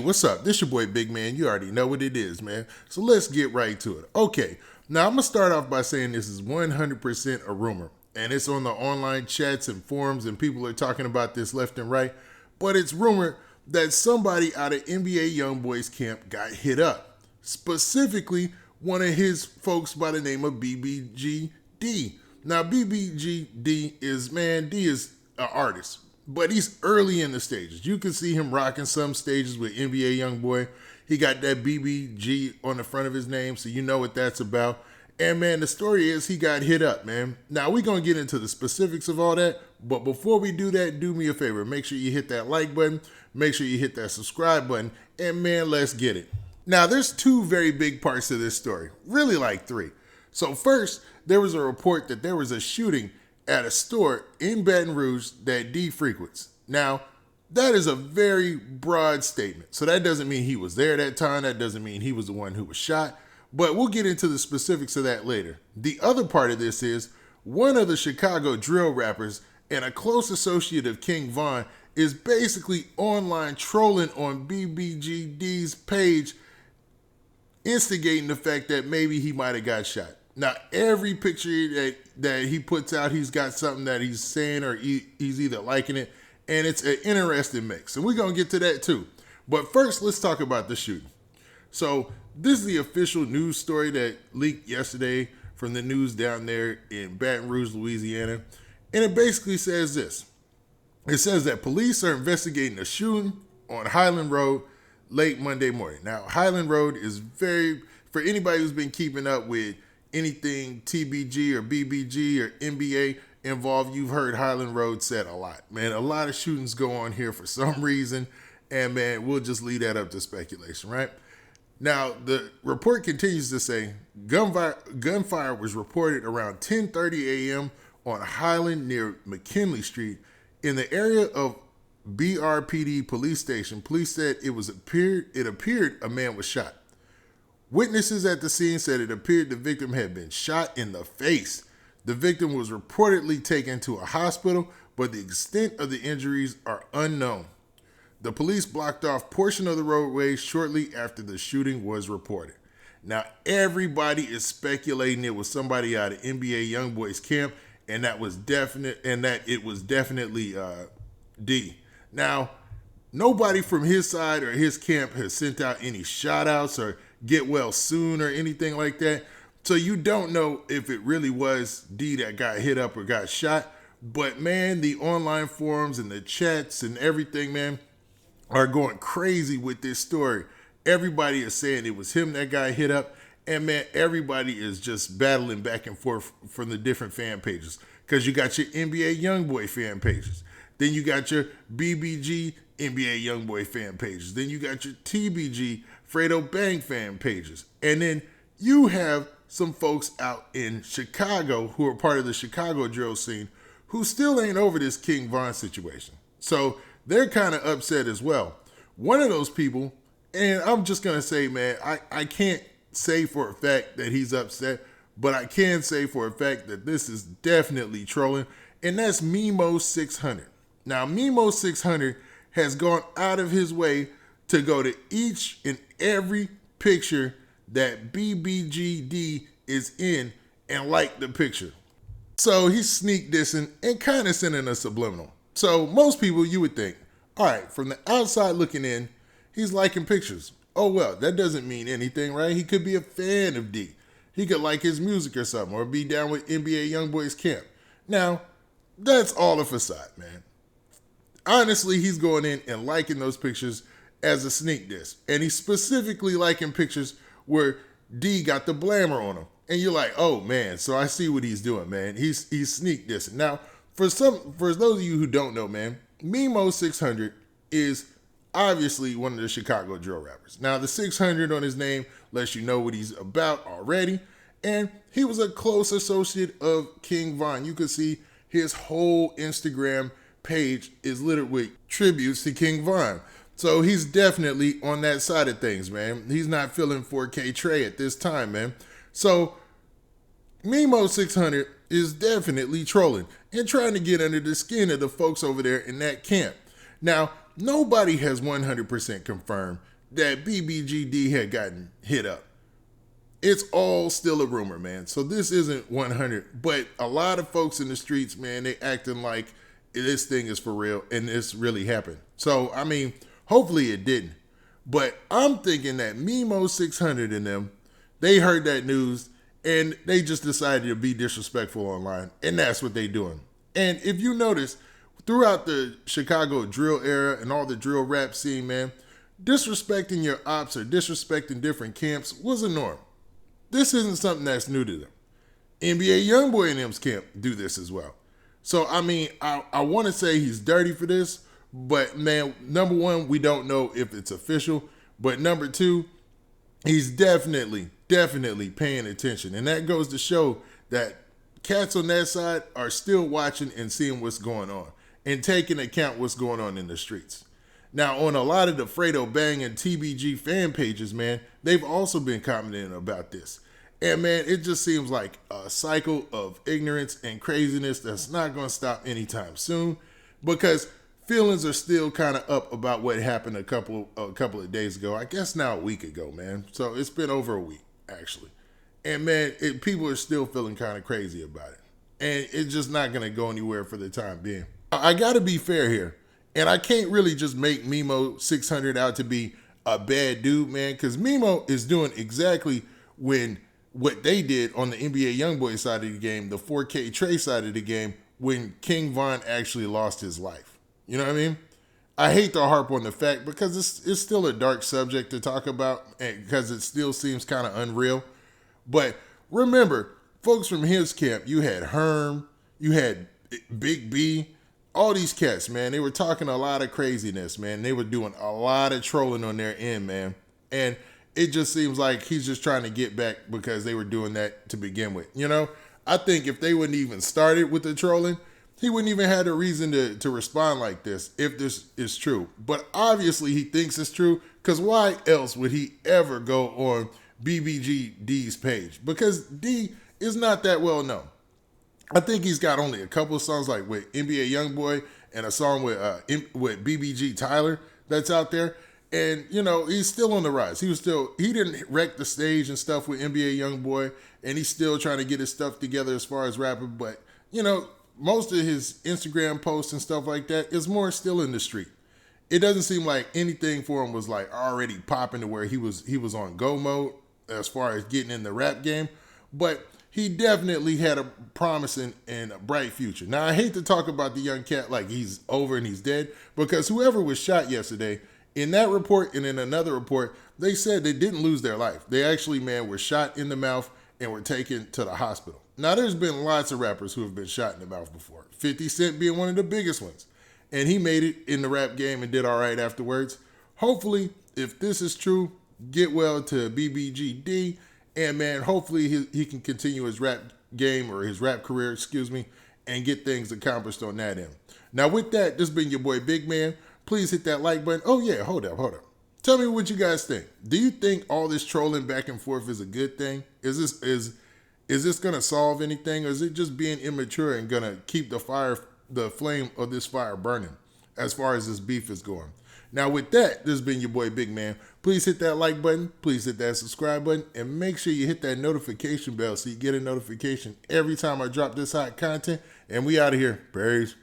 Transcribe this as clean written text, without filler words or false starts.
What's up? This your boy Big Man. You already know what it is, man. So let's get right to it. Okay, now I'm going to start off by saying this is 100% a rumor. And it's on the online chats and forums, and people are talking about this left and right. But it's rumored that somebody out of NBA Youngboy's camp got hit up. Specifically, one of his folks by the name of BBG Dee. Now, BBG Dee is an artist, but he's early in the stages. You can see him rocking some stages with NBA Youngboy. He got that BBG on the front of his name, so you know what that's about. And man, the story is he got hit up, man. Now, we're going to get into the specifics of all that, but before we do that, do me a favor. Make sure you hit that like button, make sure you hit that subscribe button, and man, let's get it. Now, there's two very big parts to this story, really like three. So first, there was a report that there was a shooting at a store in Baton Rouge that Dee frequents. Now, that is a very broad statement. So that doesn't mean he was there that time. That doesn't mean he was the one who was shot. But we'll get into the specifics of that later. The other part of this is one of the Chicago drill rappers and a close associate of King Von is basically online trolling on BBG Dee's page, instigating the fact that maybe he might have got shot. Now, every picture that he puts out, he's got something that he's saying or he's either liking it, and it's an interesting mix. And we're going to get to that too. But first, let's talk about the shooting. So this is the official news story that leaked yesterday from the news down there in Baton Rouge, Louisiana. And it basically says this. It says that police are investigating a shooting on Highland Road late Monday morning. Now, Highland Road is for anybody who's been keeping up with anything TBG or BBG or NBA involved, you've heard Highland Road said a lot. Man, a lot of shootings go on here for some reason. And man, we'll just leave that up to speculation, right? Now, the report continues to say gunfire was reported around 10:30 a.m. on Highland near McKinley Street in the area of BRPD police station. Police said it appeared a man was shot. Witnesses at the scene said it appeared the victim had been shot in the face. The victim was reportedly taken to a hospital, but the extent of the injuries are unknown. The police blocked off portion of the roadway shortly after the shooting was reported. Now, everybody is speculating it was somebody out of NBA Youngboy's camp, and that it was definitely Dee. Now, nobody from his side or his camp has sent out any shout outs or get well soon or anything like that. So you don't know if it really was Dee that got hit up or got shot. But man, the online forums and the chats and everything, man, are going crazy with this story. Everybody is saying it was him that got hit up. And man, everybody is just battling back and forth from the different fan pages. Because you got your NBA Youngboy fan pages. Then you got your BBG NBA Youngboy fan pages. Then you got your TBG Fredo Bang fan pages. And then you have some folks out in Chicago who are part of the Chicago drill scene who still ain't over this King Von situation. So they're kind of upset as well. One of those people, and I'm just going to say, man, I can't say for a fact that he's upset, but I can say for a fact that this is definitely trolling, and that's Memo600. Now, Memo600 has gone out of his way to go to each and every picture that BBG Dee is in and like the picture. So he's sneak dissing and kind of sending a subliminal. So most people, you would think, all right, from the outside looking in, he's liking pictures. Oh, well, that doesn't mean anything, right? He could be a fan of Dee. He could like his music or something, or be down with NBA Youngboy's camp. Now, that's all a facade, man. Honestly, he's going in and liking those pictures as a sneak diss. And he's specifically liking pictures where Dee got the blammer on him. And you're like, oh man, so I see what he's doing, man. He's sneak dissing. Now, for those of you who don't know, man, Memo600 is obviously one of the Chicago drill rappers. Now, the 600 on his name lets you know what he's about already. And he was a close associate of King Von. You could see his whole Instagram page is littered with tributes to King Von. So he's definitely on that side of things, man. He's not feeling 4K Trey at this time, man. So Memo600 is definitely trolling and trying to get under the skin of the folks over there in that camp. Now, nobody has 100% confirmed that BBG Dee had gotten hit up. It's all still a rumor, man. So this isn't 100, but a lot of folks in the streets, man, they acting like this thing is for real and this really happened. So, I mean, hopefully it didn't. But I'm thinking that Memo600 and them, they heard that news and they just decided to be disrespectful online. And that's what they doing. And if you notice, throughout the Chicago drill era and all the drill rap scene, man, disrespecting your ops or disrespecting different camps was a norm. This isn't something that's new to them. NBA Youngboy and them's camp do this as well. So, I mean, I want to say he's dirty for this, but man, number one, we don't know if it's official. But number two, he's definitely paying attention. And that goes to show that cats on that side are still watching and seeing what's going on and taking account what's going on in the streets. Now, on a lot of the Fredo Bang and TBG fan pages, man, they've also been commenting about this. And man, it just seems like a cycle of ignorance and craziness that's not going to stop anytime soon, because feelings are still kind of up about what happened a couple of days ago. I guess now a week ago, man. So it's been over a week, actually. And man, people are still feeling kind of crazy about it. And it's just not going to go anywhere for the time being. I got to be fair here. And I can't really just make Memo600 out to be a bad dude, man, because Memo is doing exactly what they did on the NBA Youngboy side of the game, the 4K Trey side of the game, when King Von actually lost his life. You know what I mean? I hate to harp on the fact because it's still a dark subject to talk about because it still seems kind of unreal. But remember, folks from his camp, you had Herm, you had Big B, all these cats, man, they were talking a lot of craziness, man. They were doing a lot of trolling on their end, man. And it just seems like he's just trying to get back because they were doing that to begin with. You know, I think if they wouldn't even started with the trolling, he wouldn't even have a reason to respond like this if this is true. But obviously he thinks it's true, because why else would he ever go on BBG Dee's page? Because Dee is not that well known. I think he's got only a couple of songs like with NBA Youngboy and a song with BBG Tyler that's out there. And, you know, he's still on the rise. He didn't wreck the stage and stuff with NBA Youngboy, and he's still trying to get his stuff together as far as rapping. But, you know, most of his Instagram posts and stuff like that is more still in the street. It doesn't seem like anything for him was like already popping to where he was on go mode as far as getting in the rap game. But he definitely had a promising and a bright future. Now, I hate to talk about the young cat like he's over and he's dead, because whoever was shot yesterday, in that report and in another report, they said they didn't lose their life. They actually, man, were shot in the mouth and were taken to the hospital. Now, there's been lots of rappers who have been shot in the mouth before, 50 Cent being one of the biggest ones. And he made it in the rap game and did all right afterwards. Hopefully, if this is true, get well to BBG Dee. And, man, hopefully he can continue his rap game or his rap career, and get things accomplished on that end. Now, with that, this has been your boy Big Man. Please hit that like button. Oh, yeah, hold up. Tell me what you guys think. Do you think all this trolling back and forth is a good thing? Is this going to solve anything, or is it just being immature and going to keep the flame of this fire burning as far as this beef is going? Now, with that, this has been your boy Big Man. Please hit that like button. Please hit that subscribe button. And make sure you hit that notification bell so you get a notification every time I drop this hot content. And we out of here. Peace.